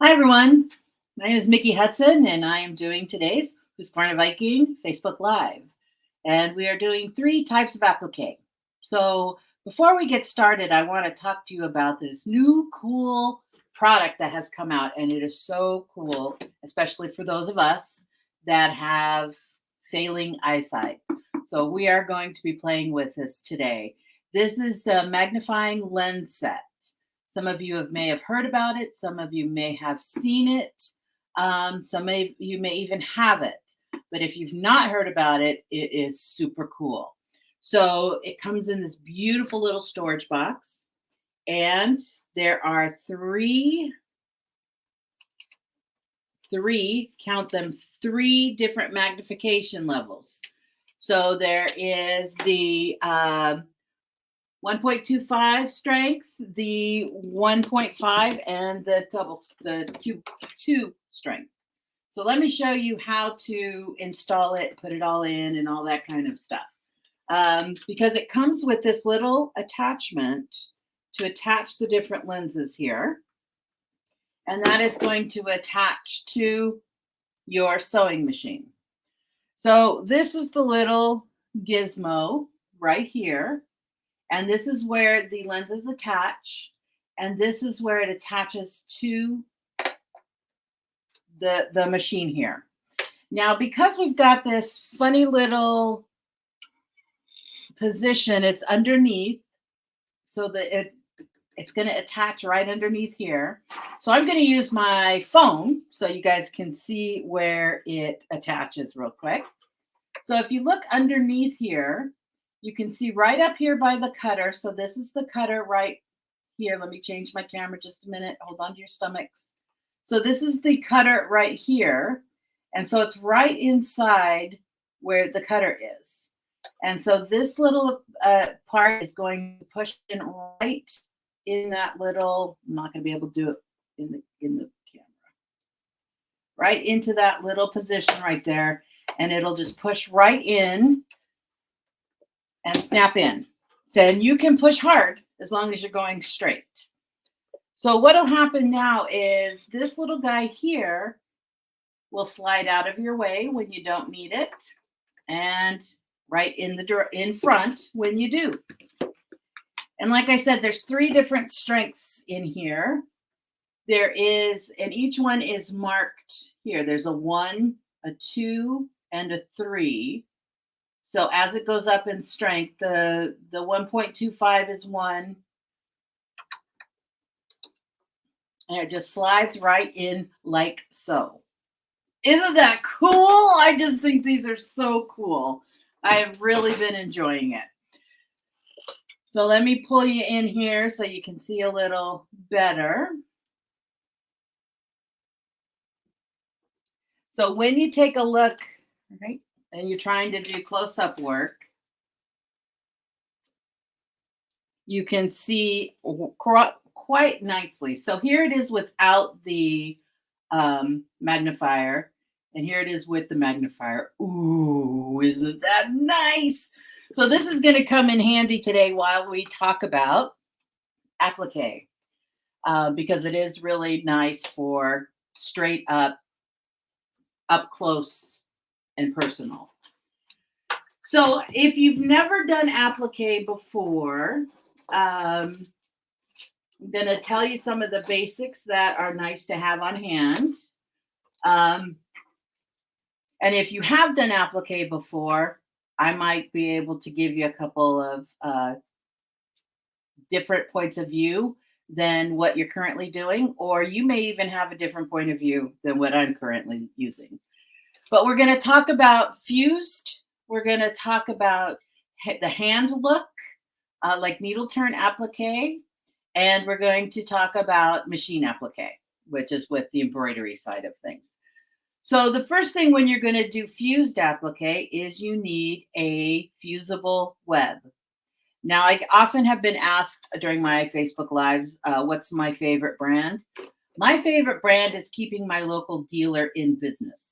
Hi, everyone. My name is Mickey Hudson, and I am doing today's HUSQVARNA Viking Facebook Live. And we are doing 3 types of applique. So before we get started, I want to talk to you about this new cool product that has come out. And it is so cool, especially for those of us that have failing eyesight. So we are going to be playing with this today. This is the Magnifying Lens Set. Some of you may have heard about it. Some of you may have seen it. Some of you may even have it. But if you've not heard about it, it is super cool. So it comes in this beautiful little storage box. And there are three, count them, 3 different magnification levels. So there is the 1.25 strength, the 1.5, and the 2 strength. So let me show you how to install it, put it all in, and all that kind of stuff. Because it comes with this little attachment to attach the different lenses here. And that is going to attach to your sewing machine. So this is the little gizmo right here. And this is where the lenses attach. And this is where it attaches to the machine here. Now, because we've got this funny little position, it's underneath, so that it's going to attach right underneath here. So I'm going to use my phone so you guys can see where it attaches real quick. So if you look underneath here, you can see right up here by the cutter. So this is the cutter right here. Let me change my camera just a minute. Hold on to your stomachs. So this is the cutter right here. And so it's right inside where the cutter is. And so this little part is going to push in right in that little, I'm not going to be able to do it in the camera. Right into that little position right there. And it'll just push right in and snap in. Then you can push hard as long as you're going straight. So what'll happen now is this little guy here will slide out of your way when you don't need it, and right in front when you do. And like I said, there's 3 different strengths in here. There is, and each one is marked here. There's a 1, a 2, and a 3. So as it goes up in strength, the 1.25 is 1. And it just slides right in like so. Isn't that cool? I just think these are so cool. I have really been enjoying it. So let me pull you in here so you can see a little better. So when you take a look, right, and you're trying to do close-up work, you can see quite nicely. So here it is without the magnifier, and here it is with the magnifier. Ooh, isn't that nice? So this is going to come in handy today while we talk about applique, because it is really nice for straight up close and personal. So if you've never done applique before, I'm going to tell you some of the basics that are nice to have on hand. And if you have done applique before, I might be able to give you a couple of different points of view than what you're currently doing, or you may even have a different point of view than what I'm currently using. But we're going to talk about fused. We're going to talk about the hand look, like needle turn applique. And we're going to talk about machine applique, which is with the embroidery side of things. So the first thing when you're going to do fused applique is you need a fusible web. Now, I often have been asked during my Facebook Lives, what's my favorite brand? My favorite brand is keeping my local dealer in business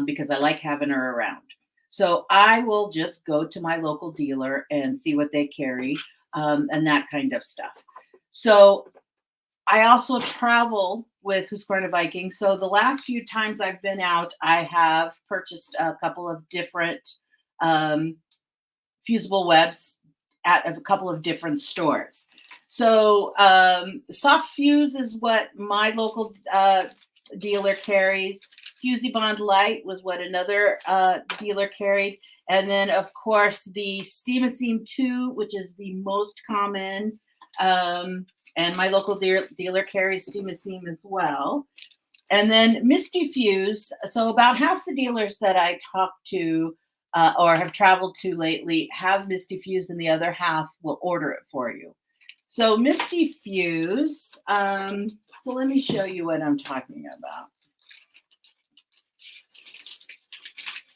because I like having her around. So I will just go to my local dealer and see what they carry and that kind of stuff. So I also travel with HUSQVARNA Viking. So the last few times I've been out, I have purchased a couple of different fusible webs at a couple of different stores. So Soft Fuse is what my local dealer carries. FusiBond Light was what another dealer carried. And then, of course, the Steam-A-Seam 2, which is the most common. And my local dealer carries Steam-A-Seam as well. And then Misty Fuse. So about half the dealers that I talk to or have traveled to lately have Misty Fuse, and the other half will order it for you. So Misty Fuse. So let me show you what I'm talking about.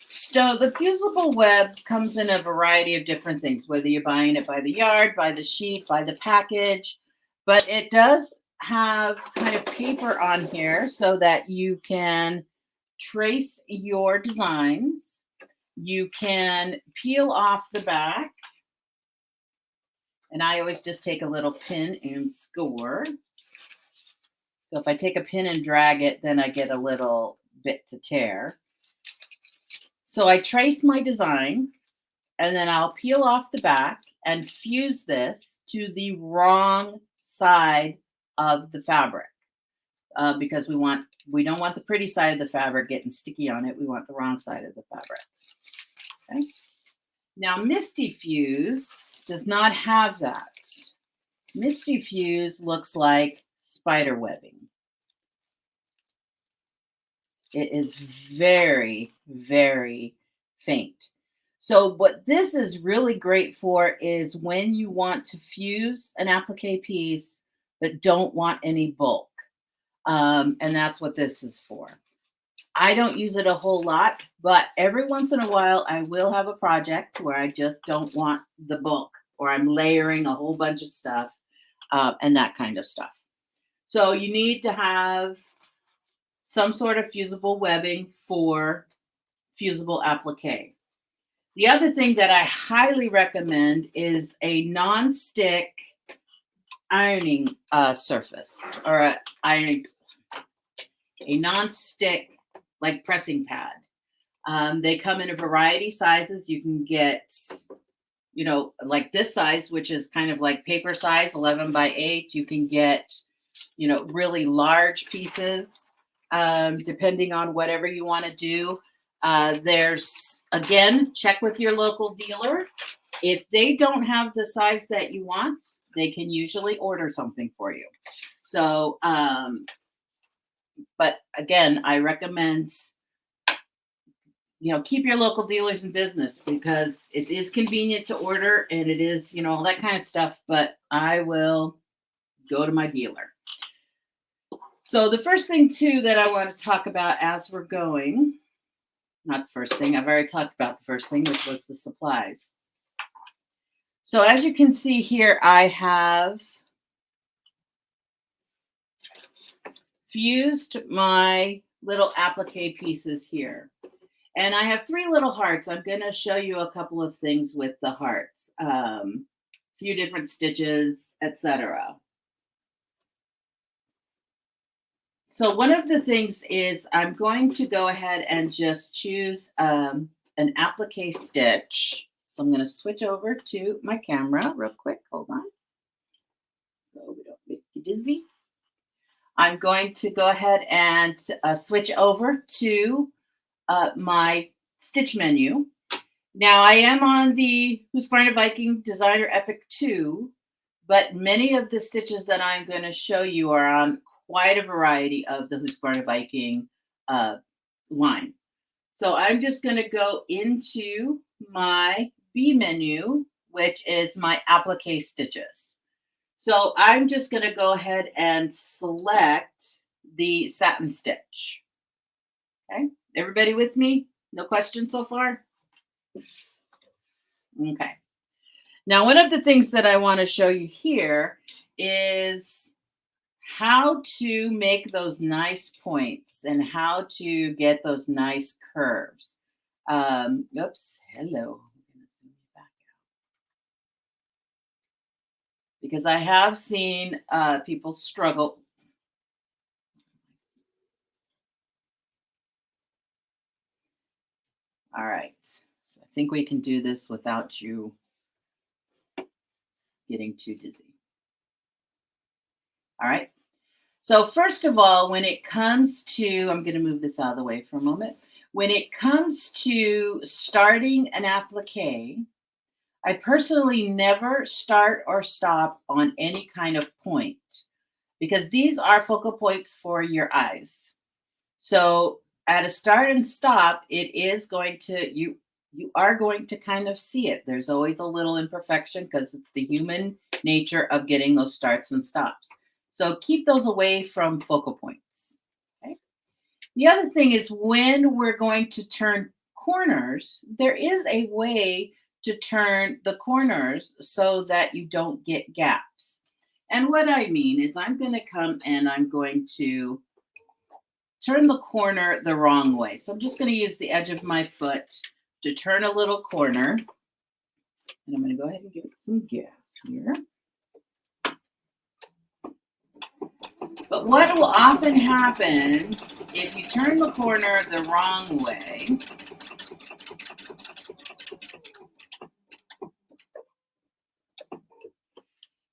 So the fusible web comes in a variety of different things, whether you're buying it by the yard, by the sheet, by the package, but it does have kind of paper on here so that you can trace your designs. You can peel off the back, and I always just take a little pin and score. So if I take a pin and drag it, then I get a little bit to tear. So I trace my design, and then I'll peel off the back and fuse this to the wrong side of the fabric because we don't want the pretty side of the fabric getting sticky on it. We want the wrong side of the fabric. Okay. Now Misty Fuse does not have that. Misty Fuse looks like spider webbing. It is very, very faint. So what this is really great for is when you want to fuse an applique piece but don't want any bulk. And that's what this is for. I don't use it a whole lot, but every once in a while I will have a project where I just don't want the bulk, or I'm layering a whole bunch of stuff and that kind of stuff. So you need to have some sort of fusible webbing for fusible applique. The other thing that I highly recommend is a non-stick ironing surface, or a non-stick like pressing pad. They come in a variety of sizes. You can get, you know, like this size, which is kind of like paper size, 11 by 8. You can get, you know, really large pieces. Depending on whatever you want to do. There's, again, check with your local dealer. If they don't have the size that you want, they can usually order something for you. So, but again, I recommend, you know, keep your local dealers in business because it is convenient to order and it is, you know, all that kind of stuff, but I will go to my dealer. So the first thing, too, that I want to talk about as we're going, not the first thing, I've already talked about the first thing, which was the supplies. So as you can see here, I have fused my little applique pieces here. And I have 3 little hearts. I'm going to show you a couple of things with the hearts, a few different stitches, etc. So one of the things is I'm going to go ahead and just choose an applique stitch. So I'm going to switch over to my camera real quick. Hold on. So we don't make you dizzy. I'm going to go ahead and switch over to my stitch menu. Now I am on the HUSQVARNA Viking Designer Epic 2, but many of the stitches that I'm going to show you are on quite a variety of the HUSQVARNA Viking line. So I'm just going to go into my B menu, which is my applique stitches. So I'm just going to go ahead and select the satin stitch. Okay, everybody with me? No questions so far? Okay. Now, one of the things that I want to show you here is how to make those nice points and how to get those nice curves. Oops, hello. I'm going to zoom you back out. Because I have seen people struggle. All right. So I think we can do this without you getting too dizzy. All right. So first of all, when it comes to, I'm going to move this out of the way for a moment. When it comes to starting an applique, I personally never start or stop on any kind of point because these are focal points for your eyes. So at a start and stop, it is going to, you are going to kind of see it. There's always a little imperfection because it's the human nature of getting those starts and stops. So keep those away from focal points. Okay. The other thing is when we're going to turn corners, there is a way to turn the corners so that you don't get gaps. And what I mean is I'm going to come and I'm going to turn the corner the wrong way. So I'm just going to use the edge of my foot to turn a little corner. And I'm going to go ahead and give it some gas here. But what will often happen if you turn the corner the wrong way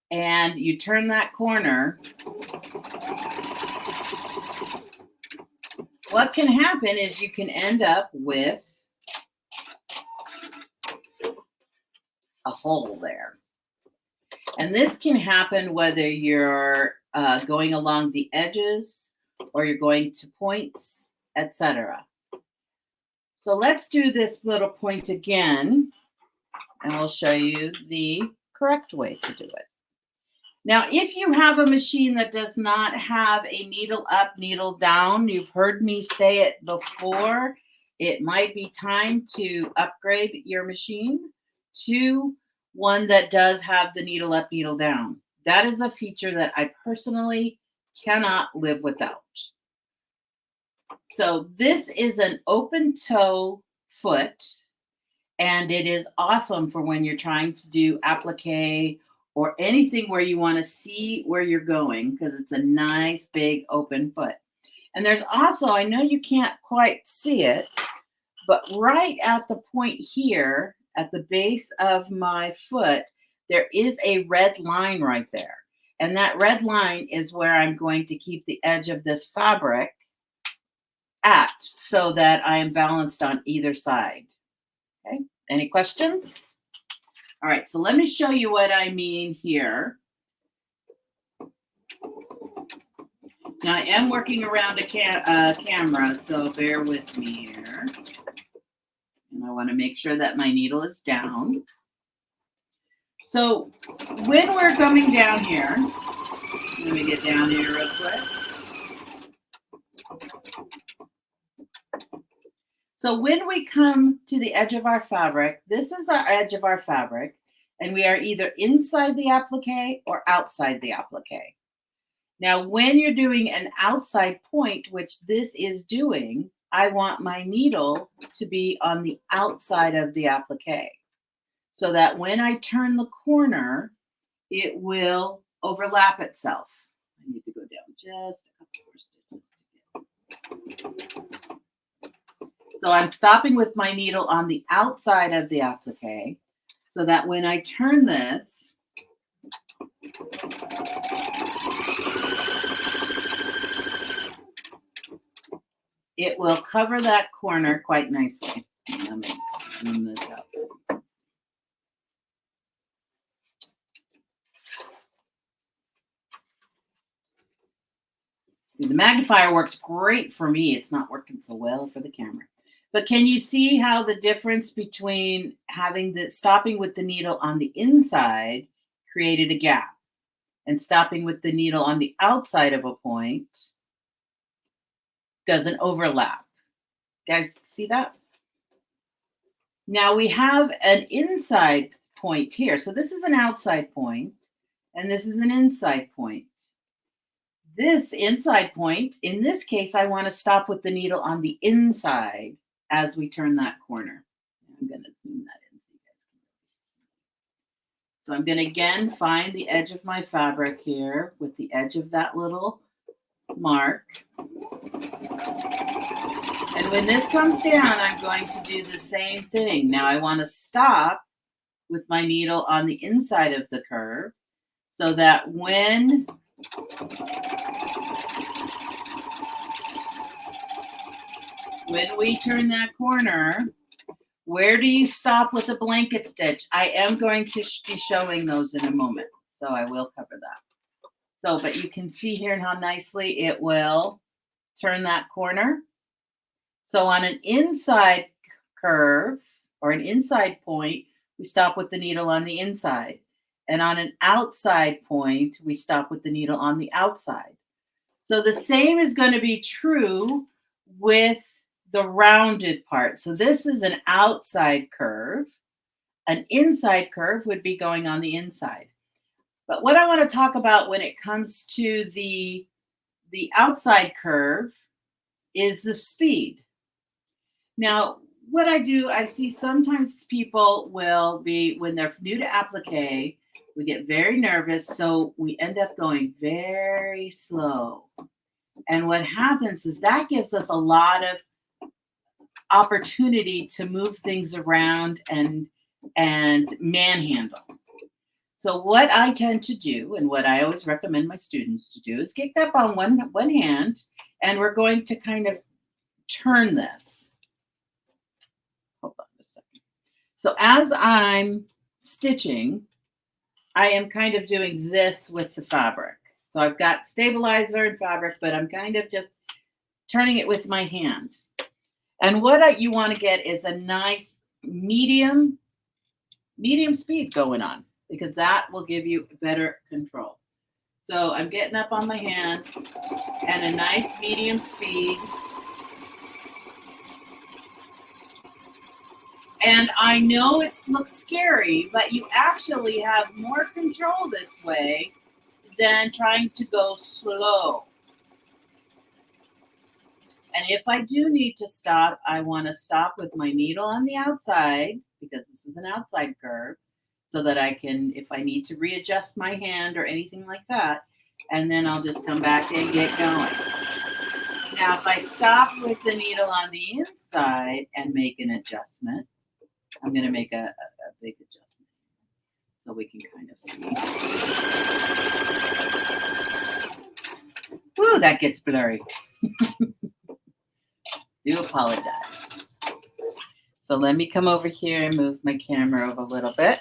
and you turn that corner, what can happen is you can end up with a hole there. And this can happen whether you're going along the edges or you're going to points, etc. So let's do this little point again, and I'll show you the correct way to do it. Now, if you have a machine that does not have a needle up, needle down, you've heard me say it before, it might be time to upgrade your machine to one that does have the needle up, needle down. That is a feature that I personally cannot live without. So this is an open toe foot, and it is awesome for when you're trying to do applique or anything where you want to see where you're going because it's a nice big open foot. And there's also, I know you can't quite see it, but right at the point here at the base of my foot, there is a red line right there. And that red line is where I'm going to keep the edge of this fabric at so that I am balanced on either side. Okay, any questions? All right, so let me show you what I mean here. Now I am working around a camera, so bear with me here. And I want to make sure that my needle is down. So when we're coming down here, let me get down here real quick. So when we come to the edge of our fabric, this is our edge of our fabric, and we are either inside the applique or outside the applique. Now, when you're doing an outside point, which this is doing, I want my needle to be on the outside of the applique so that when I turn the corner, it will overlap itself. I need to go down just a couple more stitches. So I'm stopping with my needle on the outside of the applique so that when I turn this, it will cover that corner quite nicely. Let me zoom this out. The magnifier works great for me. It's not working so well for the camera. But can you see how the difference between having the stopping with the needle on the inside created a gap and stopping with the needle on the outside of a point doesn't overlap? Guys, see that? Now we have an inside point here. So this is an outside point and this is an inside point. This inside point, in this case, I want to stop with the needle on the inside as we turn that corner. I'm going to zoom that in so you guys can see. So I'm going to again find the edge of my fabric here with the edge of that little mark. And when this comes down, I'm going to do the same thing. Now I want to stop with my needle on the inside of the curve so that when we turn that corner, where do you stop with a blanket stitch? I am going to be showing those in a moment, so I will cover that. So, but you can see here how nicely it will turn that corner. So on an inside curve or an inside point, we stop with the needle on the inside. And on an outside point, we stop with the needle on the outside. So the same is going to be true with the rounded part. So this is an outside curve. An inside curve would be going on the inside. But what I want to talk about when it comes to the outside curve is the speed. Now, what I do, I see sometimes people will be, when they're new to applique, we get very nervous, so we end up going very slow. And what happens is that gives us a lot of opportunity to move things around and manhandle. So what I tend to do, and what I always recommend my students to do, is get up on one hand, and we're going to kind of turn this. Hold on a second. So as I'm stitching, I am kind of doing this with the fabric. So I've got stabilizer and fabric, but I'm kind of just turning it with my hand. And what you want to get is a nice medium speed going on, because that will give you better control. So I'm getting up on my hand and a nice medium speed. And I know it looks scary, but you actually have more control this way than trying to go slow. And if I do need to stop, I want to stop with my needle on the outside, because this is an outside curve, so that I can, if I need to readjust my hand or anything like that, and then I'll just come back and get going. Now, if I stop with the needle on the inside and make an adjustment, I'm going to make a big adjustment so we can kind of see. Ooh, that gets blurry. Do apologize. So let me come over here and move my camera over a little bit.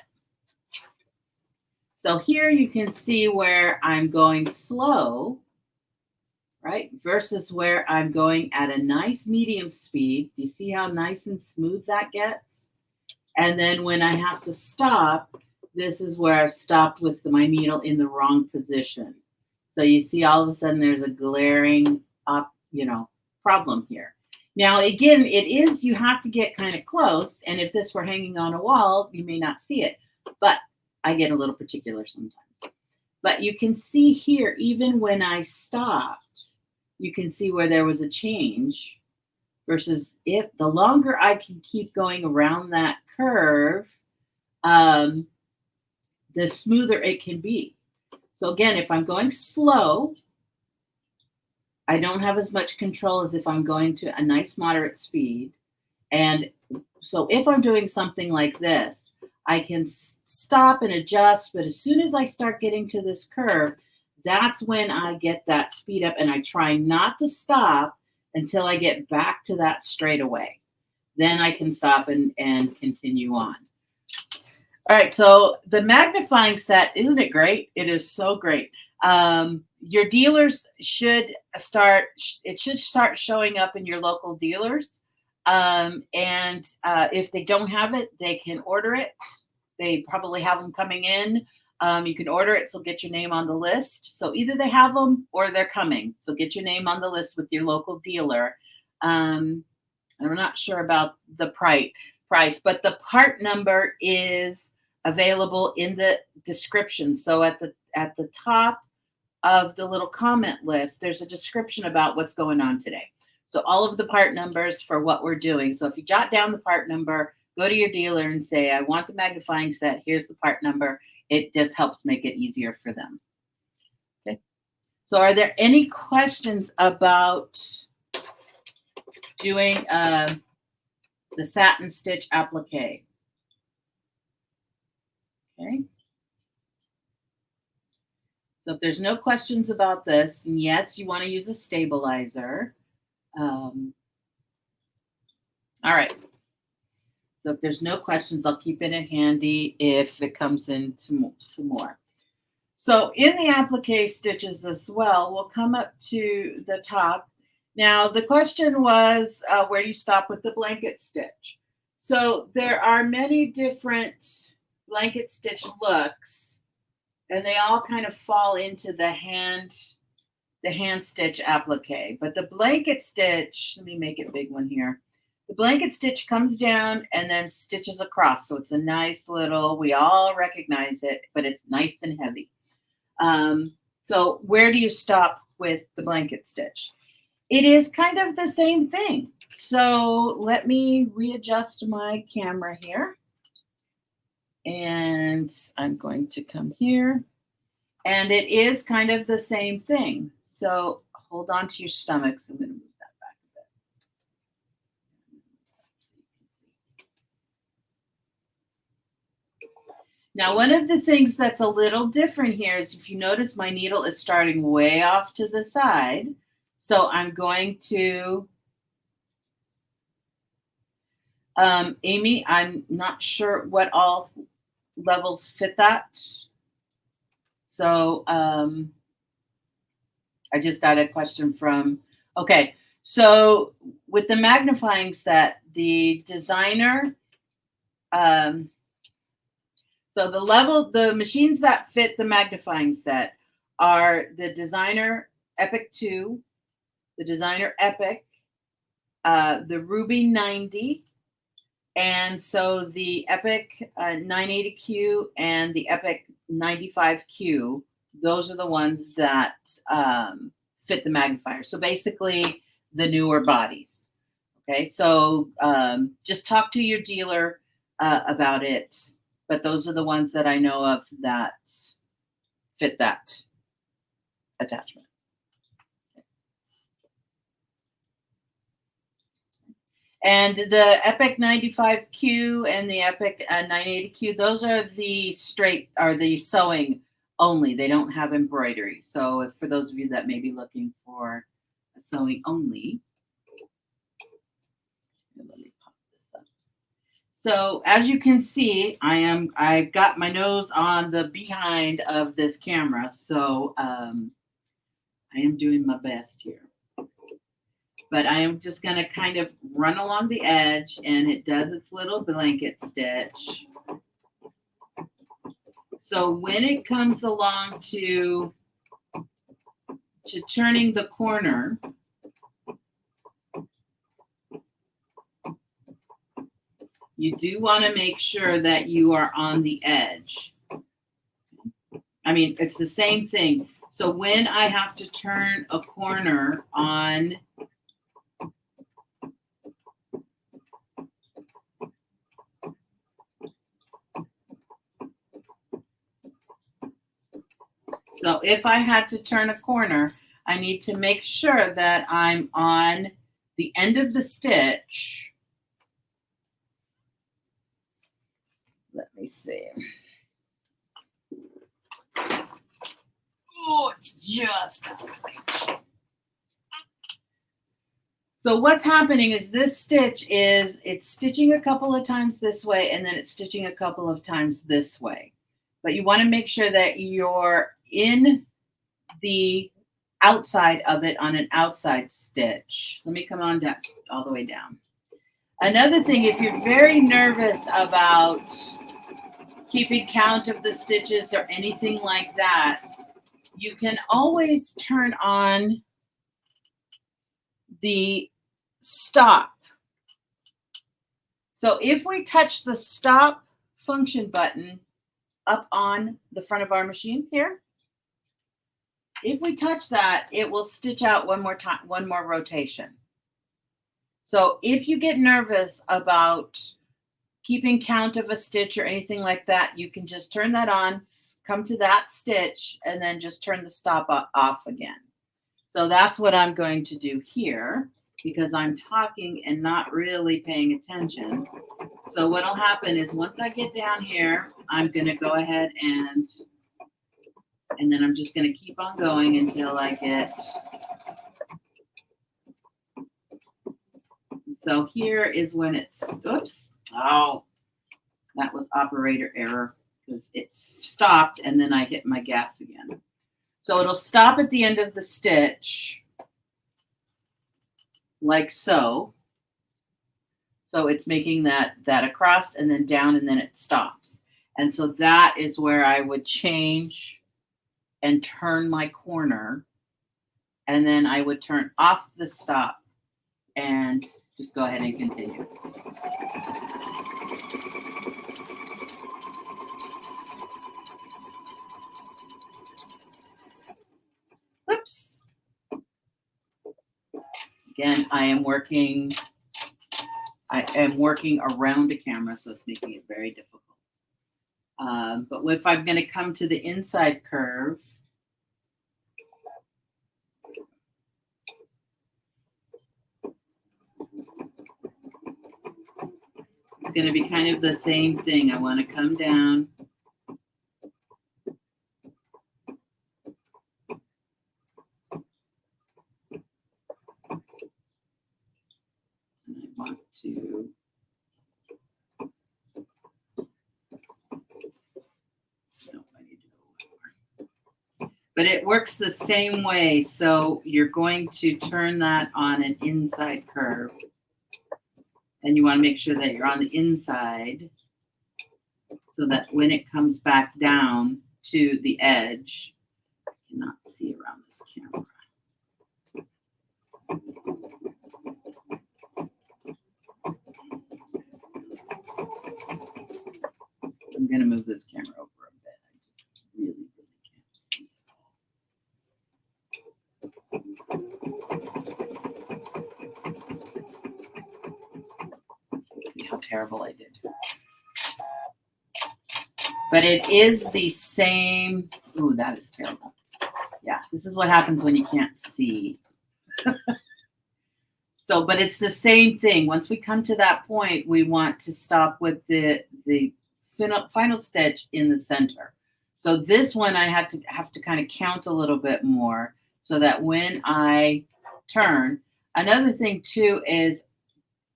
So here you can see where I'm going slow, right? Versus where I'm going at a nice medium speed. Do you see how nice and smooth that gets? And then when I have to stop, this is where I've stopped with my needle in the wrong position. So you see all of a sudden there's a glaring problem here. Now, again, you have to get kind of close. And if this were hanging on a wall, you may not see it. But I get a little particular sometimes. But you can see here, even when I stopped, you can see where there was a change. Versus if the longer I can keep going around that curve, the smoother it can be. So again, if I'm going slow, I don't have as much control as if I'm going to a nice moderate speed. And so if I'm doing something like this, I can stop and adjust. But as soon as I start getting to this curve, that's when I get that speed up, and I try not to stop until I get back to that straightaway. Then I can stop and continue on. All right, so the magnifying set, isn't it great? It is so great. Your dealers should start showing up in your local dealers. And if they don't have it, they can order it. They probably have them coming in. You can order it, so get your name on the list. So either they have them or they're coming. So get your name on the list with your local dealer. I'm not sure about the price, but the part number is available in the description. So at the top of the little comment list, there's a description about what's going on today. So all of the part numbers for what we're doing. So if you jot down the part number, go to your dealer and say, I want the magnifying set. Here's the part number. It just helps make it easier for them. Okay. So are there any questions about doing the satin stitch applique. Okay. So if there's no questions about this, and yes, you want to use a stabilizer. All right. So if there's no questions, I'll keep it in handy if it comes into more. So in the applique stitches as well, we'll come up to the top. Now, the question was, where do you stop with the blanket stitch? So there are many different blanket stitch looks, and they all kind of fall into the hand stitch applique. But the blanket stitch, let me make it big one here. The blanket stitch comes down and then stitches across. So it's a nice little, we all recognize it, but it's nice and heavy. So where do you stop with the blanket stitch? It is kind of the same thing. So let me readjust my camera here. And I'm going to come here. And it is kind of the same thing. So hold on to your stomachs. I'm going to move that back a bit. Now, one of the things that's a little different here is if you notice my needle is starting way off to the side. So I'm going to, Amy, I'm not sure what all levels fit that. So I just got a question from, okay. So with the magnifying set, the designer, so the machines that fit the magnifying set are the Designer Epic 2, the Designer Epic, the Ruby 90, and so the Epic 980Q and the Epic 95Q, those are the ones that fit the magnifier. So basically the newer bodies. Okay, so just talk to your dealer about it, but those are the ones that I know of that fit that attachment. And the Epic 95Q and the Epic 980Q, those are the sewing only. They don't have embroidery. So for those of you that may be looking for a sewing only, let me pop this up. So as you can see, I've got my nose on the behind of this camera. So I am doing my best here. But I am just going to kind of run along the edge, and it does its little blanket stitch. So when it comes along to turning the corner, you do want to make sure that you are on the edge. I mean, it's the same thing. So when I have to turn a corner on So if I had to turn a corner, I need to make sure that I'm on the end of the stitch. Let me see. Oh, it's just right. So what's happening is this stitch it's stitching a couple of times this way, and then it's stitching a couple of times this way. But you want to make sure that you're in the outside of it on an outside stitch. Let me come on down all the way down. Another thing, if you're very nervous about keeping count of the stitches or anything like that, you can always turn on the stop. So if we touch the stop function button up on the front of our machine here, if we touch that, it will stitch out one more time, one more rotation. So if you get nervous about keeping count of a stitch or anything like that, you can just turn that on, come to that stitch, and then just turn the stop off again. So that's what I'm going to do here. because I'm talking and not really paying attention. So what'll happen is once I get down here, I'm going to go ahead and then I'm just going to keep on going until I get. So here is when it's, oops, oh, that was operator error because it stopped and then I hit my gas again. So it'll stop at the end of the stitch like so. So it's making that across and then down and then it stops. And so that is where I would change and turn my corner. And then I would turn off the stop and just go ahead and continue. Whoops. Again, I am working around a camera, so it's making it very difficult. But if I'm going to come to the inside curve, it's going to be kind of the same thing. I want to come down. And I want to but it works the same way. So you're going to turn that on an inside curve. And you want to make sure that you're on the inside so that when it comes back down to the edge, I cannot see around this camera. I'm going to move this camera over a bit. I just really how terrible I did. But it is the same. Ooh, that is terrible. Yeah, this is what happens when you can't see. So, but it's the same thing. Once we come to that point, we want to stop with the final stitch in the center. So this one I have to kind of count a little bit more so that when I turn, another thing too is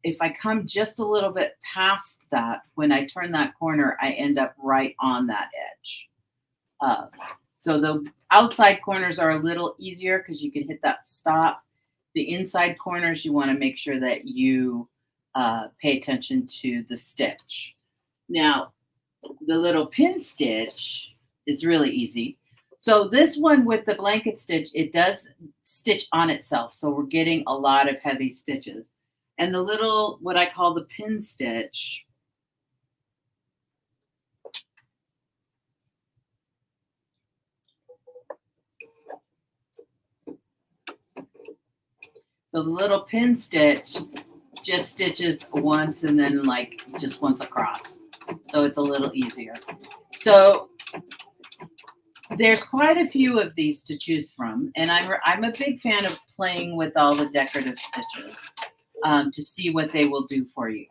if I come just a little bit past that, when I turn that corner, I end up right on that edge. So the outside corners are a little easier because you can hit that stop. The inside corners, you want to make sure that you pay attention to the stitch. Now, the little pin stitch is really easy. So this one with the blanket stitch, it does stitch on itself. So we're getting a lot of heavy stitches. And the little, what I call the pin stitch, so the little pin stitch just stitches once and then like just once across. So it's a little easier. So there's quite a few of these to choose from. And I'm a big fan of playing with all the decorative stitches to see what they will do for you.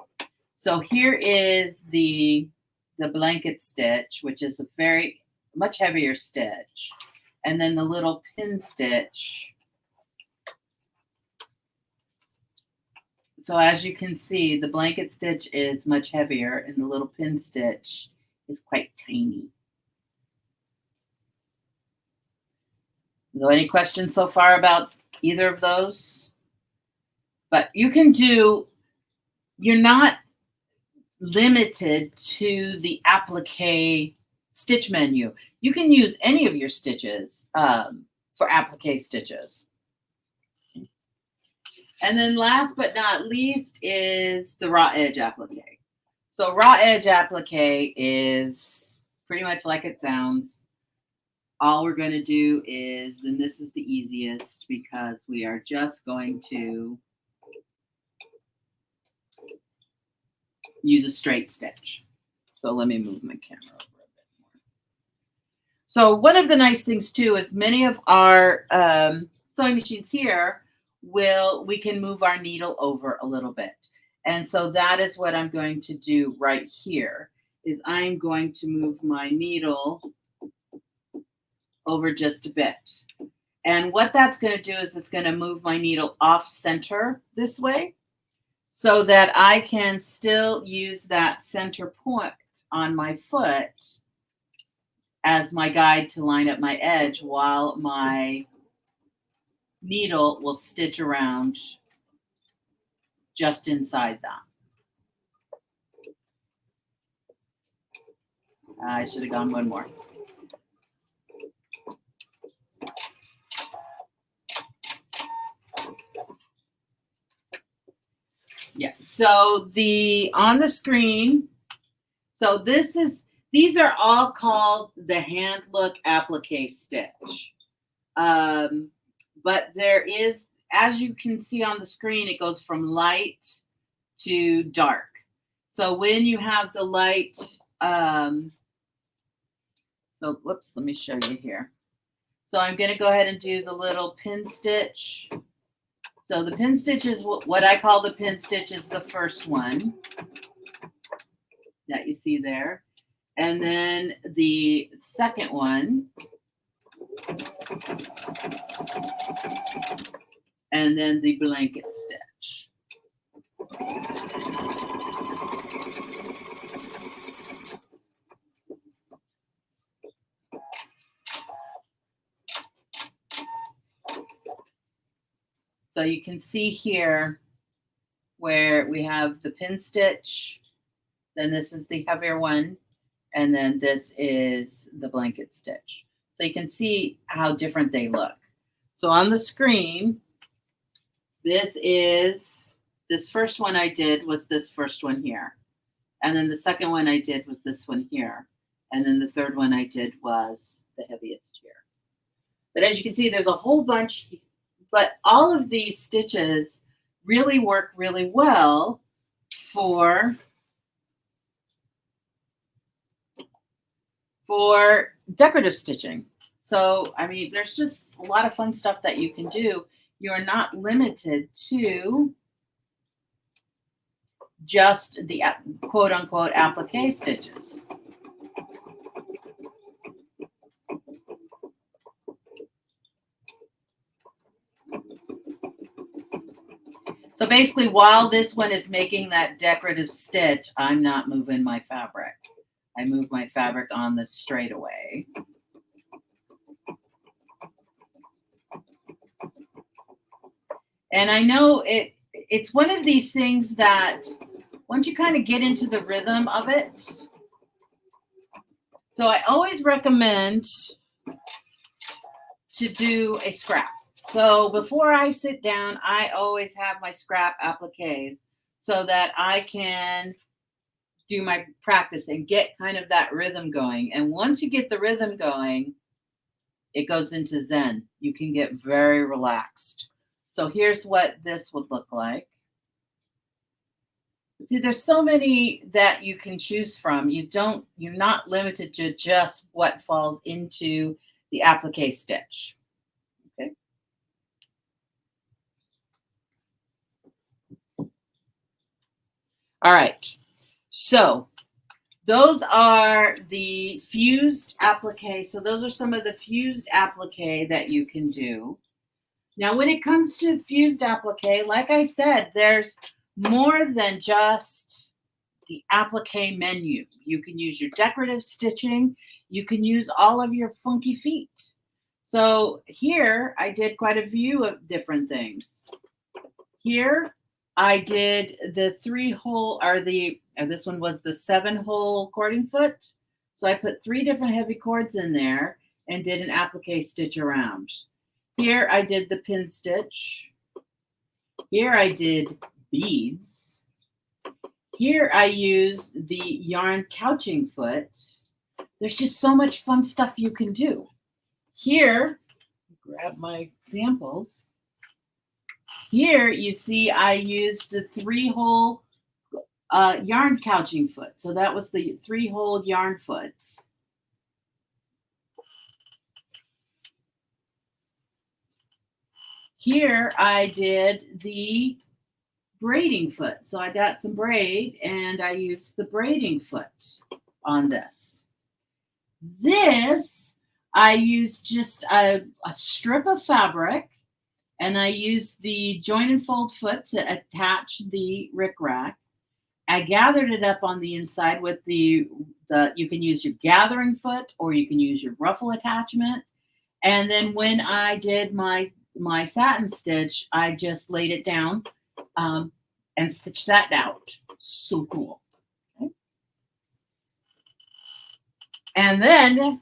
So here is the blanket stitch, which is a very much heavier stitch. And then the little pin stitch. So as you can see, the blanket stitch is much heavier and the little pin stitch is quite tiny. So any questions so far about either of those? But you can do, you're not limited to the applique stitch menu. You can use any of your stitches for applique stitches. And then last but not least is the raw edge applique. So raw edge applique is pretty much like it sounds. All we're going to do is, and this is the easiest because we are just going to use a straight stitch. So let me move my camera over a bit more. So one of the nice things too is many of our sewing machines here we can move our needle over a little bit. And so that is what I'm going to do right here, is I'm going to move my needle over just a bit. And what that's going to do is it's going to move my needle off center this way so that I can still use that center point on my foot as my guide to line up my edge while my needle will stitch around just inside that. I should have gone one more. Yeah, so on the screen, so these are all called the hand look applique stitch. But there is, as you can see on the screen, it goes from light to dark. So when you have the light, so whoops, let me show you here. So I'm going to go ahead and do the little pin stitch. So the pin stitch is what I call the pin stitch, is the first one that you see there. And then the second one. And then the blanket stitch. So you can see here where we have the pin stitch, then this is the heavier one, and then this is the blanket stitch. So you can see how different they look. So on the screen, this first one I did was this first one here. And then the second one I did was this one here. And then the third one I did was the heaviest here. But as you can see, there's a whole bunch, but all of these stitches really work really well for decorative stitching. So, I mean, there's just a lot of fun stuff that you can do. You're not limited to just the quote unquote applique stitches. So basically, while this one is making that decorative stitch, I'm not moving my fabric. I move my fabric on the straightaway. And I know it's one of these things that once you kind of get into the rhythm of it, so I always recommend to do a scrap. So before I sit down, I always have my scrap appliques so that I can do my practice and get kind of that rhythm going. And once you get the rhythm going, it goes into Zen. You can get very relaxed. So here's what this would look like. See, there's so many that you can choose from. You're not limited to just what falls into the applique stitch. Okay. All right. So those are the fused applique. So those are some of the fused applique that you can do. Now, when it comes to fused applique, like I said, there's more than just the applique menu. You can use your decorative stitching. You can use all of your funky feet. So here I did quite a few of different things. Here I did the 3-hole, or this one was the 7-hole cording foot. So I put 3 different heavy cords in there and did an applique stitch around. Here I did the pin stitch. Here I did beads. Here I used the yarn couching foot. There's just so much fun stuff you can do. Here, grab my samples. Here you see I used the 3-hole yarn couching foot. So that was the 3-hole yarn foot. Here I did the braiding foot. So I got some braid and I used the braiding foot on this. This, I used just a strip of fabric and I used the join and fold foot to attach the rickrack. I gathered it up on the inside with you can use your gathering foot or you can use your ruffle attachment. And then when I did my satin stitch, I just laid it down and stitched that out. So cool. Okay. And then,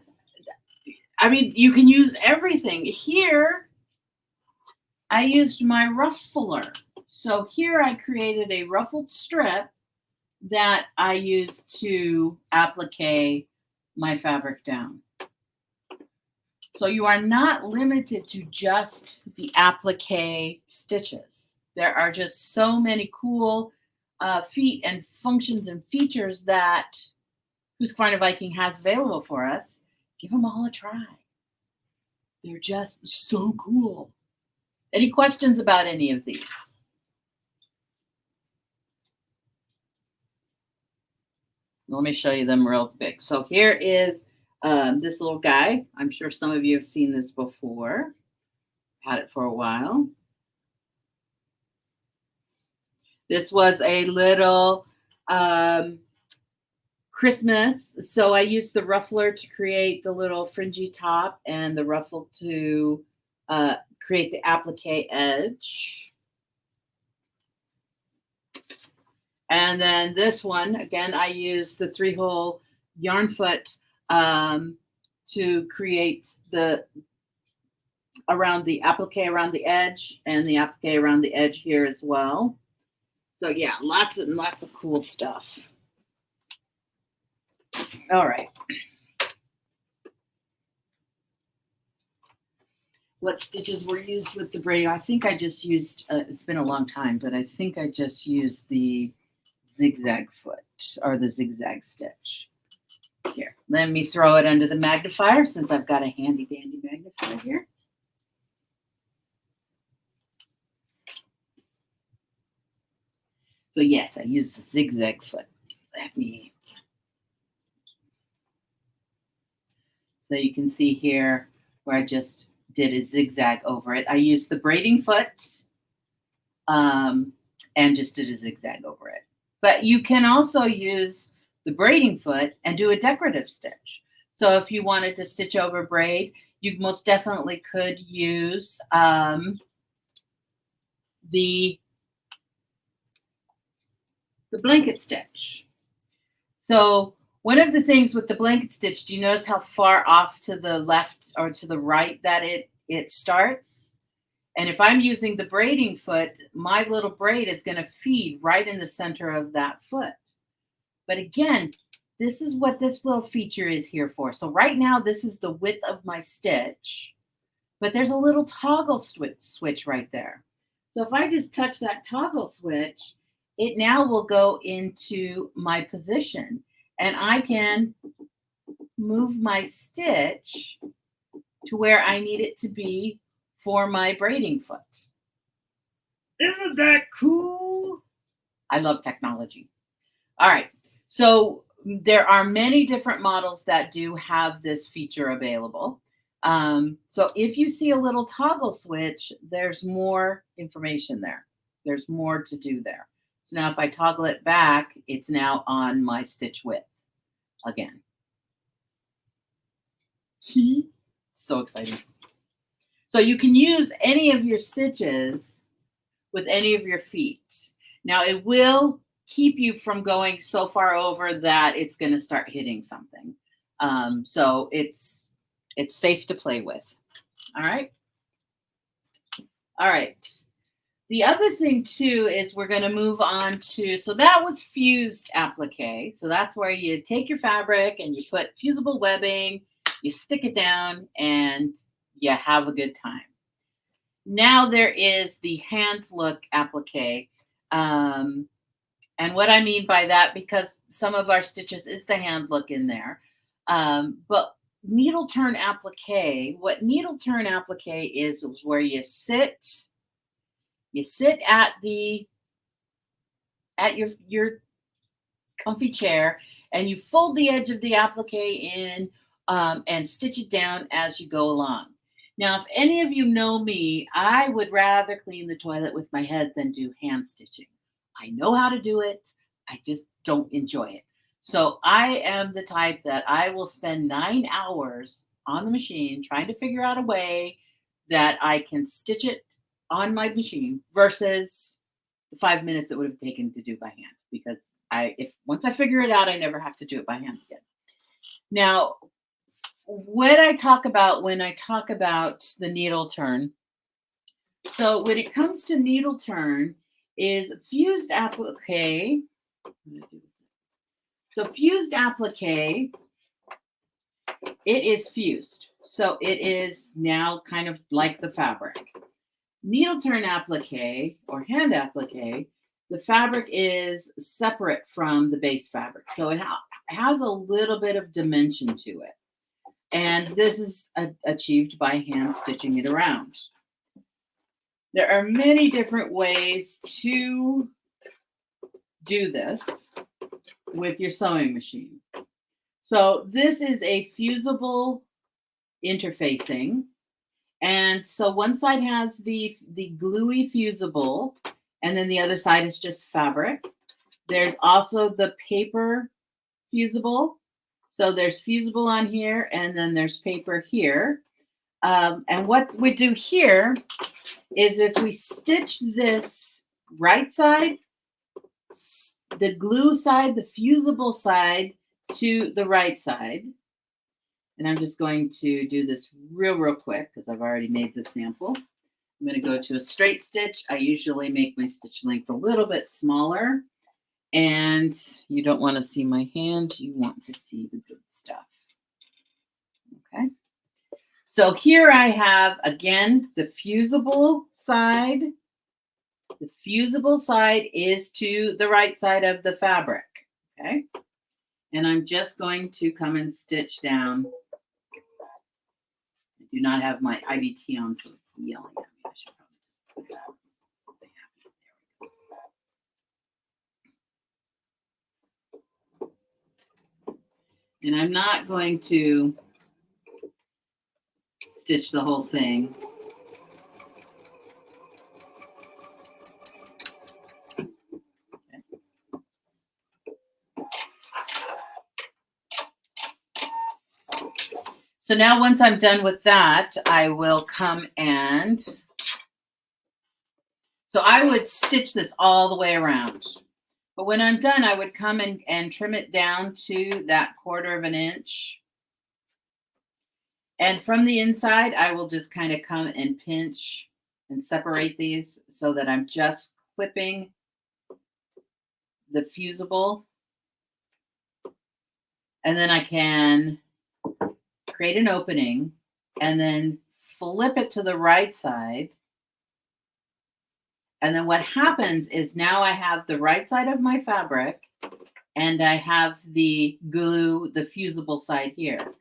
I mean, you can use everything. Here, I used my ruffler. So here I created a ruffled strip that I used to applique my fabric down. So you are not limited to just the applique stitches. There are just so many cool feet and functions and features that HUSQVARNA Viking has available for us. Give them all a try. They're just so cool. Any questions about any of these? Let me show you them real quick. So here is this little guy. I'm sure some of you have seen this before. Had it for a while. This was a little Christmas. So I used the ruffler to create the little fringy top and the ruffle to create the applique edge. And then this one, again, I used the 3-hole yarn foot to create the around the applique around the edge and the applique around the edge here as well. So yeah, lots and lots of cool stuff. All right. What stitches were used with the braid? I think I just used, it's been a long time, but I think I just used the zigzag foot or the zigzag stitch. Here, let me throw it under the magnifier since I've got a handy dandy magnifier here. So yes, I used the zigzag foot. So you can see here where I just did a zigzag over it. I used the braiding foot and just did a zigzag over it. But you can also use the braiding foot and do a decorative stitch. So if you wanted to stitch over braid, you most definitely could use the blanket stitch. So one of the things with the blanket stitch, do you notice how far off to the left or to the right that it starts? And if I'm using the braiding foot, my little braid is going to feed right in the center of that foot. But again, this is what this little feature is here for. So right now, this is the width of my stitch, but there's a little toggle switch right there. So if I just touch that toggle switch, it now will go into my position and I can move my stitch to where I need it to be for my braiding foot. Isn't that cool? I love technology. All right. So there are many different models that do have this feature available. So if you see a little toggle switch, there's more information there. There's more to do there. So now if I toggle it back, it's now on my stitch width again. So exciting. So you can use any of your stitches with any of your feet. Now it will keep you from going so far over that it's going to start hitting something. So it's safe to play with. All right. All right. The other thing too is we're going to move on to, so that was fused applique. So that's where you take your fabric and you put fusible webbing, you stick it down and you have a good time. Now there is the hand look applique. And what I mean by that, because some of our stitches is the hand look in there. But needle turn applique, what needle turn applique is where you sit You sit at your comfy chair, and you fold the edge of the applique in and stitch it down as you go along. Now, if any of you know me, I would rather clean the toilet with my head than do hand stitching. I know how to do it. I just don't enjoy it. So I am the type that I will spend 9 hours on the machine trying to figure out a way that I can stitch it on my machine versus the 5 minutes it would have taken to do by hand, because once I figure it out, I never have to do it by hand again. Now, what I talk about when I talk about the needle turn, so when it comes to needle turn, is fused applique. So fused applique, it is fused. So it is now kind of like the fabric. Needle turn applique or hand applique, the fabric is separate from the base fabric. So it has a little bit of dimension to it. And this is achieved by hand stitching it around. There are many different ways to do this with your sewing machine. So this is a fusible interfacing. And so one side has the gluey fusible, and then the other side is just fabric. There's also the paper fusible. So there's fusible on here, and then there's paper here. And what we do here is if we stitch this right side, the glue side, the fusible side to the right side. And I'm just going to do this real quick because I've already made this sample. I'm going to go to a straight stitch. I usually make my stitch length a little bit smaller. And you don't want to see my hand. You want to see the good stuff. Okay. So here I have, again, the fusible side. The fusible side is to the right side of the fabric. Okay. And I'm just going to come and stitch down. I do not have my IBT on, so it's yelling at me. I should probably just put it out. And I'm not going to stitch the whole thing. So now once I'm done with that, I will come and, so I would stitch this all the way around. But when I'm done, I would come and trim it down to that 1/4 of an inch. And from the inside, I will just kind of come and pinch and separate these so that I'm just clipping the fusible. And then I can create an opening and then flip it to the right side. And then what happens is now I have the right side of my fabric and I have the glue, the fusible side here.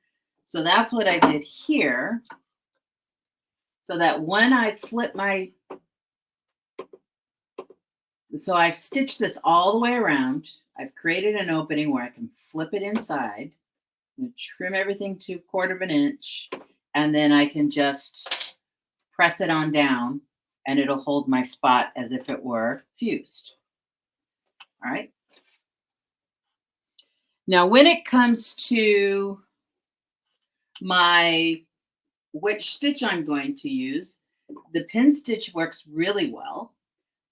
So that's what I did here. So that when I flip my, so I've stitched this all the way around. I've created an opening where I can flip it inside. I'm going to trim everything to 1/4 of an inch. And then I can just press it on down and it'll hold my spot as if it were fused. All right. Now, when it comes to which stitch I'm going to use, the pin stitch works really well,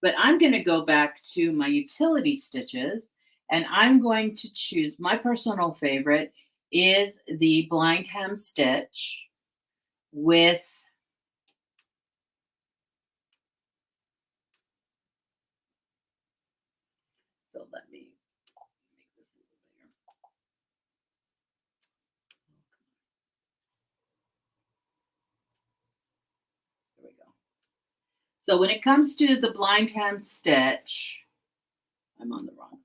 but I'm going to go back to my utility stitches and I'm going to choose, my personal favorite is the blind hem stitch with so let me make this a little bigger. There we go. So when it comes to the blind hem stitch, I'm on the wrong one.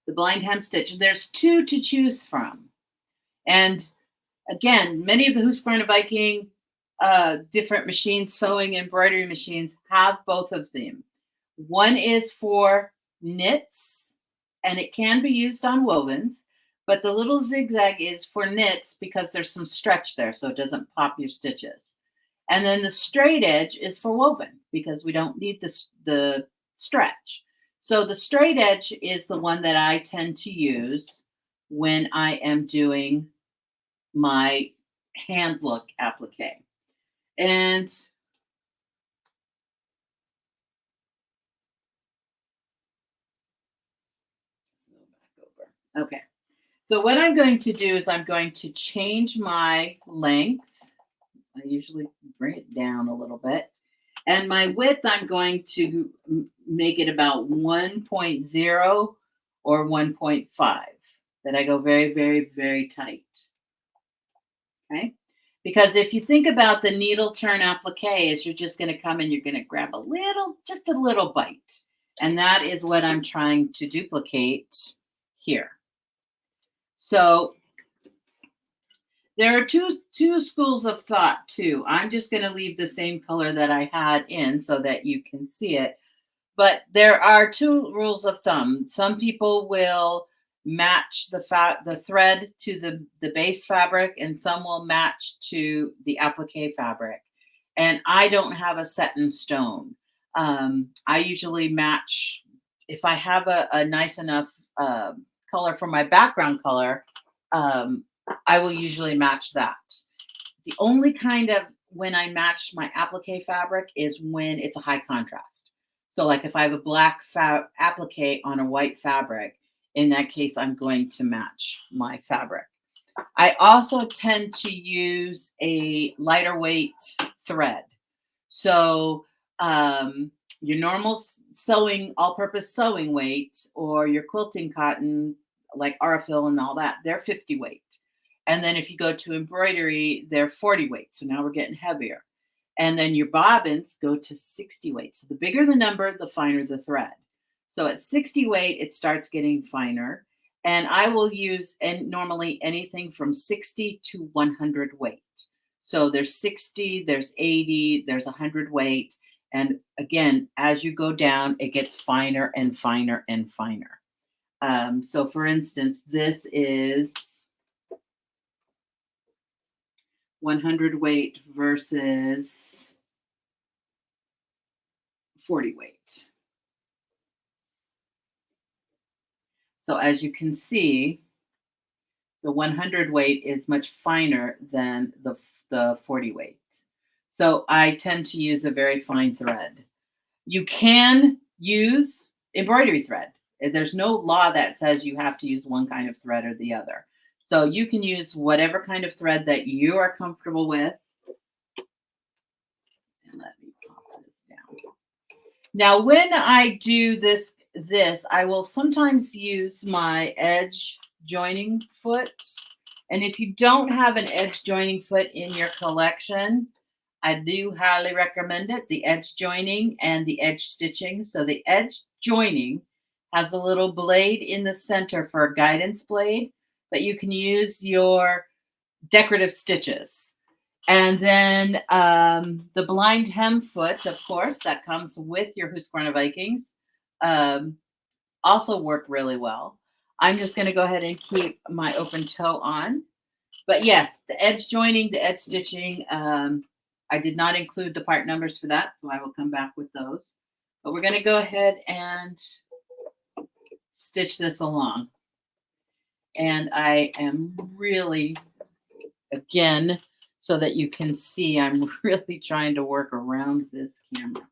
The blind hem stitch, there's 2 to choose from. And again, many of the HUSQVARNA Viking different machines, sewing, embroidery machines, have both of them. One is for knits, and it can be used on wovens, but the little zigzag is for knits because there's some stretch there, so it doesn't pop your stitches. And then the straight edge is for woven because we don't need the stretch. So the straight edge is the one that I tend to use when I am doing my hand look applique. And okay. So what I'm going to do is I'm going to change my length. I usually bring it down a little bit. And my width, I'm going to make it about 1.0 or 1.5. That I go very, very, very tight. Okay? Because if you think about the needle turn applique, is you're just going to come and you're going to grab a little, just a little bite. And that is what I'm trying to duplicate here. So there are two schools of thought too. I'm just going to leave the same color that I had in so that you can see it. But there are two rules of thumb. Some people will match the thread to the base fabric, and some will match to the applique fabric. And I don't have a set in stone. I usually match, if I have a nice enough color for my background color, I will usually match that. The only kind of when I match my applique fabric is when it's a high contrast. So like if I have a black applique on a white fabric, in that case, I'm going to match my fabric. I also tend to use a lighter weight thread. So your normal sewing, all-purpose sewing weight, or your quilting cotton, like Aurifil and all that, they're 50 weight. And then if you go to embroidery, they're 40 weight. So now we're getting heavier. And then your bobbins go to 60 weight. So the bigger the number, the finer the thread. So at 60 weight, it starts getting finer. And I will use normally anything from 60 to 100 weight. So there's 60, there's 80, there's 100 weight. And again, as you go down, it gets finer and finer and finer. So for instance, this is 100 weight versus 40 weight. So as you can see, the 100 weight is much finer than the 40 weight. So I tend to use a very fine thread. You can use embroidery thread. There's no law that says you have to use one kind of thread or the other. So you can use whatever kind of thread that you are comfortable with. And let me pop this down. Now, when I do this, I will sometimes use my edge joining foot. And if you don't have an edge joining foot in your collection, I do highly recommend it, the edge joining and the edge stitching. So the edge joining has a little blade in the center for a guidance blade, but you can use your decorative stitches. And then the blind hem foot, of course, that comes with your HUSQVARNA Vikings, also work really well. I'm just going to go ahead and keep my open toe on. But yes, the edge joining, the edge stitching, I did not include the part numbers for that, so I will come back with those. But we're going to go ahead and stitch this along. And I am really, again, so that you can see, I'm really trying to work around this camera.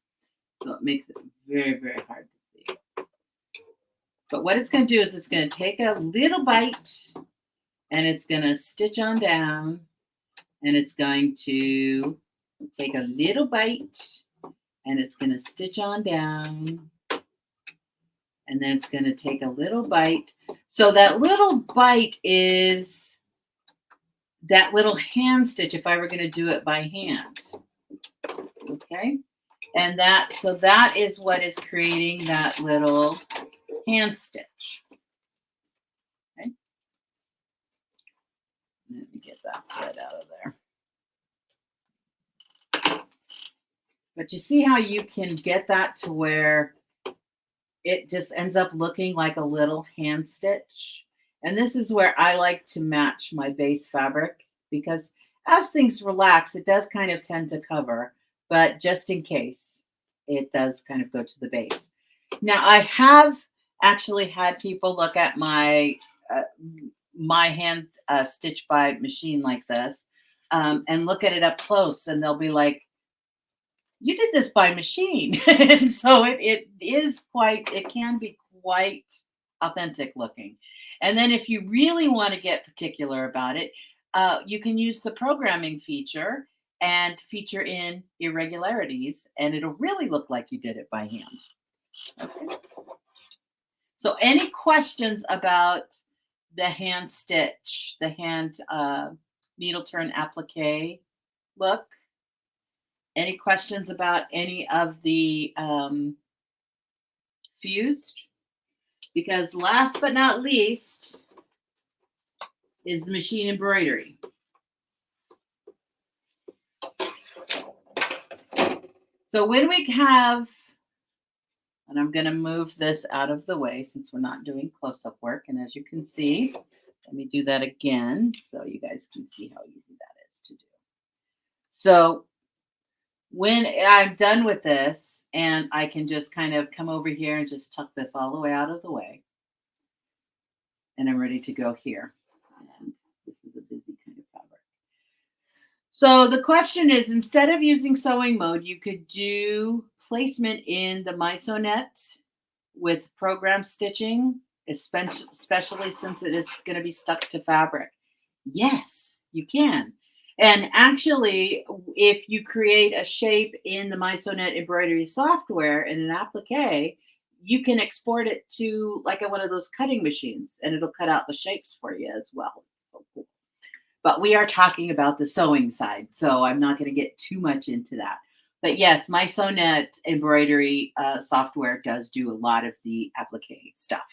So it makes it very, very hard to see. But what it's going to do is it's going to take a little bite and it's going to stitch on down, and it's going to take a little bite and it's going to stitch on down, and then it's going to take a little bite. So that little bite is that little hand stitch if I were going to do it by hand. Okay. And so that is what is creating that little hand stitch. Okay. Let me get that thread out of there. But you see how you can get that to where it just ends up looking like a little hand stitch. And this is where I like to match my base fabric, because as things relax, it does kind of tend to cover, but just in case, it does kind of go to the base. Now, I have actually had people look at my my hand stitch by machine like this and look at it up close, and they'll be like, you did this by machine. And so it is quite, it can be quite authentic looking. And then if you really want to get particular about it, you can use the programming feature and feature in irregularities, and it'll really look like you did it by hand. Okay. So any questions about the hand stitch, the hand needle turn applique look? Any questions about any of the fused? Because last but not least is the machine embroidery. So when we have, and I'm going to move this out of the way since we're not doing close-up work. And as you can see, let me do that again so you guys can see how easy that is to do. So when I'm done with this, and I can just kind of come over here and just tuck this all the way out of the way, and I'm ready to go here. And this is a busy kind of fabric. So the question is, instead of using sewing mode, you could do placement in the MySewNet with program stitching, especially since it is going to be stuck to fabric. Yes, you can. And actually, if you create a shape in the MySewNet embroidery software in an applique, you can export it to like one of those cutting machines, and it'll cut out the shapes for you as well. So cool. But we are talking about the sewing side, so I'm not going to get too much into that. But yes, MySewNet embroidery software does do a lot of the applique stuff.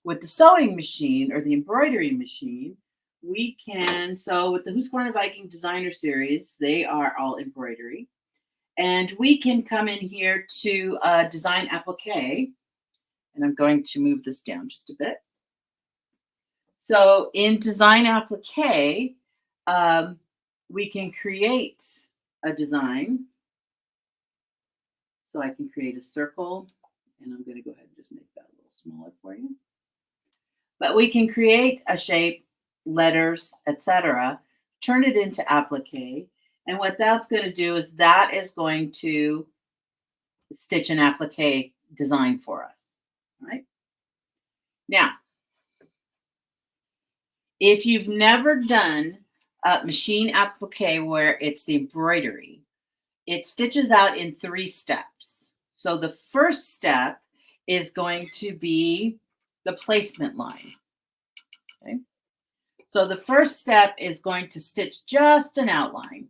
With the sewing machine or the embroidery machine, we can, so with the HUSQVARNA Viking designer series, they are all embroidery. And we can come in here to Design Appliqué, and I'm going to move this down just a bit. So in Design Appliqué, we can create a design. So I can create a circle, and I'm going to go ahead and just make that a little smaller for you. But we can create a shape, letters, etc., turn it into applique, and what that's going to do is that is going to stitch an applique design for us. All right. Now, if you've never done a machine applique where it's the embroidery, it stitches out in 3 steps. So the first step is going to be the placement line. Okay. So the first step is going to stitch just an outline,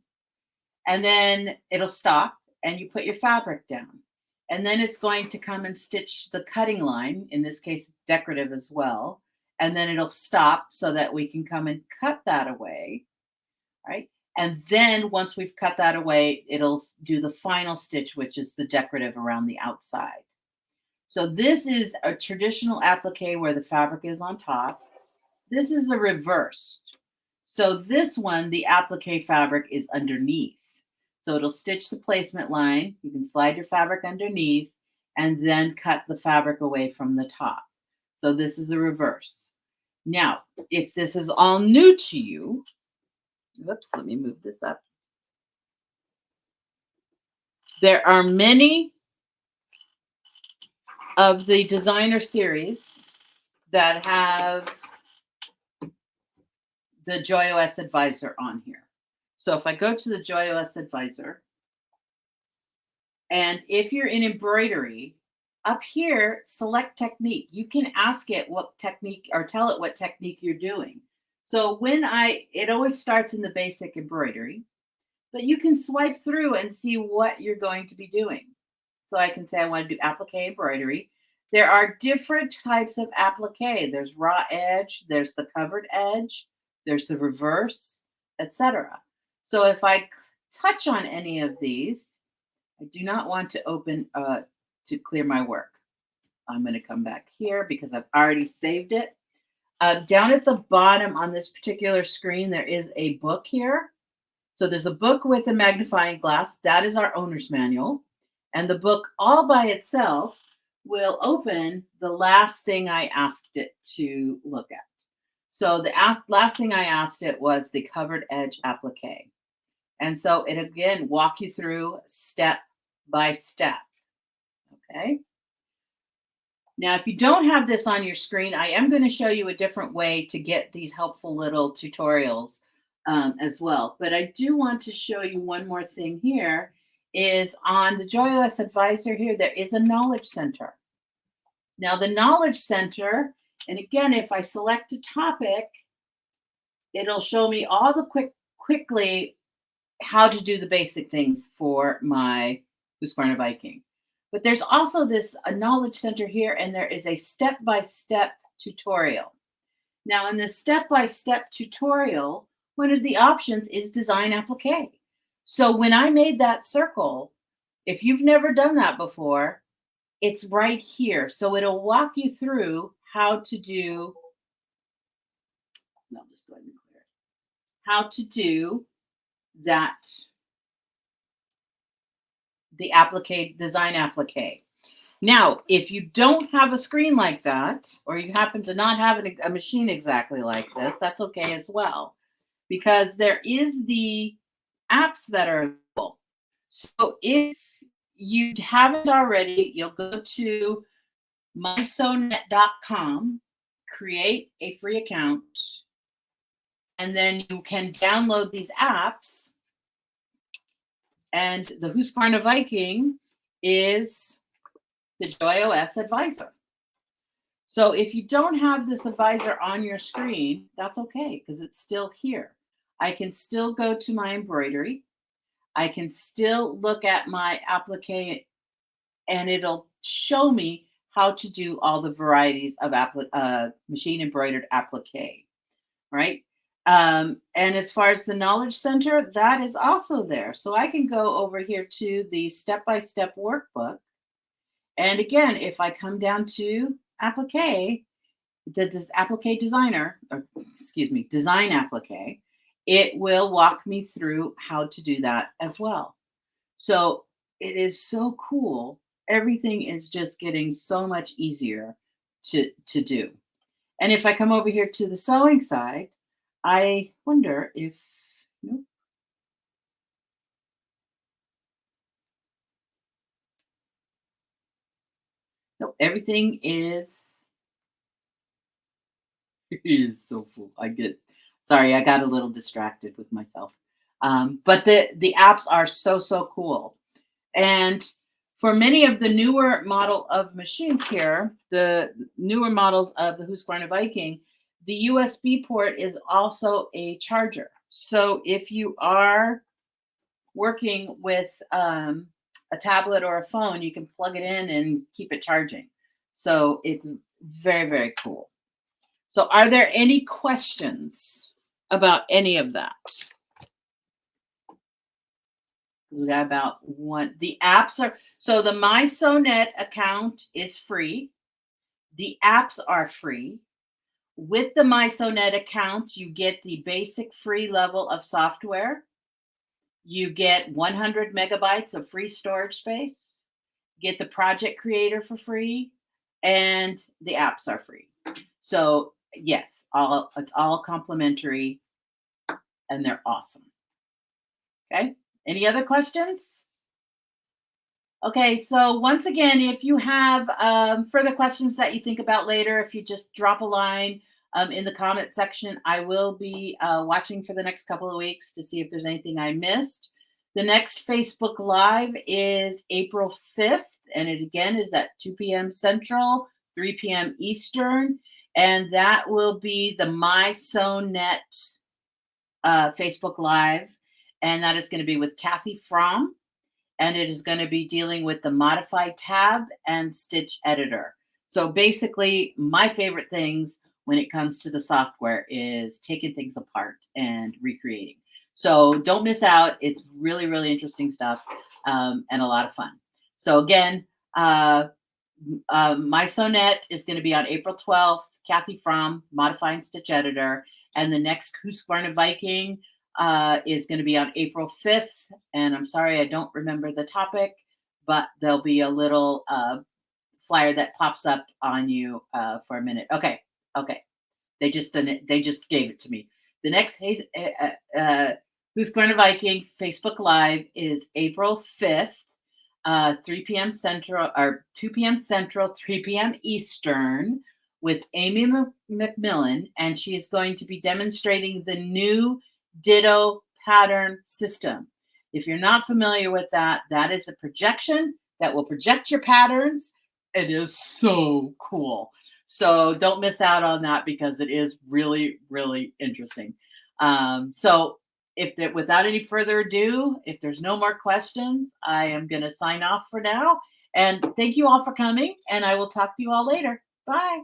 and then it'll stop and you put your fabric down. And then it's going to come and stitch the cutting line. In this case, it's decorative as well. And then it'll stop so that we can come and cut that away, right? And then once we've cut that away, it'll do the final stitch, which is the decorative around the outside. So this is a traditional applique where the fabric is on top. This is a reversed. So this one, the applique fabric is underneath. So it'll stitch the placement line. You can slide your fabric underneath and then cut the fabric away from the top. So this is a reverse. Now, if this is all new to you, whoops, let me move this up. There are many of the designer series that have the JoyOS Advisor on here. So if I go to the JoyOS Advisor, and if you're in embroidery, up here, select technique. You can ask it what technique, or tell it what technique you're doing. So when it always starts in the basic embroidery, but you can swipe through and see what you're going to be doing. So I can say I want to do applique embroidery. There are different types of applique. There's raw edge, there's the covered edge, there's the reverse, etc. So if I touch on any of these, I do not want to open to clear my work. I'm going to come back here because I've already saved it. Down at the bottom on this particular screen, there is a book here. So there's a book with a magnifying glass. That is our owner's manual. And the book all by itself will open the last thing I asked it to look at. So the last thing I asked it was the covered edge applique. And so it again walk you through step by step. Okay. Now, if you don't have this on your screen, I am going to show you a different way to get these helpful little tutorials as well. But I do want to show you one more thing here is on the JoyOS Advisor here, there is a knowledge center. Now the knowledge center, and again, if I select a topic, it'll show me all the quickly how to do the basic things for my HUSQVARNA Viking. But there's also this knowledge center here, and there is a step-by-step tutorial. Now in the step-by-step tutorial, one of the options is Design Appliqué. So when I made that circle, if you've never done that before, it's right here. So it'll walk you through how to do, I'll just go ahead and clear it, how to do that, the applique, Design Appliqué. Now, if you don't have a screen like that, or you happen to not have a machine exactly like this, that's okay as well, because there is the apps that are available. So if you haven't already, you'll go to mysonet.com, create a free account, and then you can download these apps. And the HUSQVARNA Viking is the JoyOS Advisor. So if you don't have this advisor on your screen, that's okay, because it's still here. I can still go to my embroidery. I can still look at my applique, and it'll show me how to do all the varieties of machine embroidered applique, right? And as far as the knowledge center, that is also there. So I can go over here to the step-by-step workbook. And again, if I come down to applique, the applique designer, or excuse me, Design Appliqué, it will walk me through how to do that as well. So it is so cool. Everything is just getting so much easier to do. And if I come over here to the sewing side, I wonder if, nope. Nope, everything is so full. Sorry, I got a little distracted with myself. But the apps are so cool. And for many of the newer model of machines here, the newer models of the HUSQVARNA Viking, the USB port is also a charger. So if you are working with a tablet or a phone, you can plug it in and keep it charging. So it's very cool. So are there any questions about any of that? We got about one. The apps are, so the MySonet account is free. The apps are free. With the MySonet account, you get the basic free level of software. You get 100 megabytes of free storage space. Get the project creator for free, and the apps are free. So yes, it's all complimentary, and they're awesome. Okay. Any other questions? Okay, so once again, if you have further questions that you think about later, if you just drop a line in the comment section, I will be watching for the next couple of weeks to see if there's anything I missed. The next Facebook Live is April 5th, and it again is at 2 p.m. Central, 3 p.m. Eastern, and that will be the MySonet Facebook Live, and that is going to be with Kathy Fromm. And it is going to be dealing with the Modify tab and Stitch Editor. So basically, my favorite things when it comes to the software is taking things apart and recreating. So don't miss out. It's really, really interesting stuff, and a lot of fun. So again, my sonnet is going to be on April 12th. Kathy Fromm, Modifying Stitch Editor. And the next HUSQVARNA Viking is going to be on April 5th. And I'm sorry, I don't remember the topic, but there'll be a little flyer that pops up on you for a minute. Okay. They just gave it to me. The next HUSQVARNA Viking Facebook Live is April 5th. 3 p.m. Central, or 2 p.m. Central, 3 p.m. Eastern, with Amy McMillan, and she is going to be demonstrating the new Ditto pattern system. If you're not familiar with that, that is a projection that will project your patterns. It is so cool. So don't miss out on that because it is really, really interesting. So without any further ado, if there's no more questions, I am going to sign off for now. And thank you all for coming, and I will talk to you all later. Bye.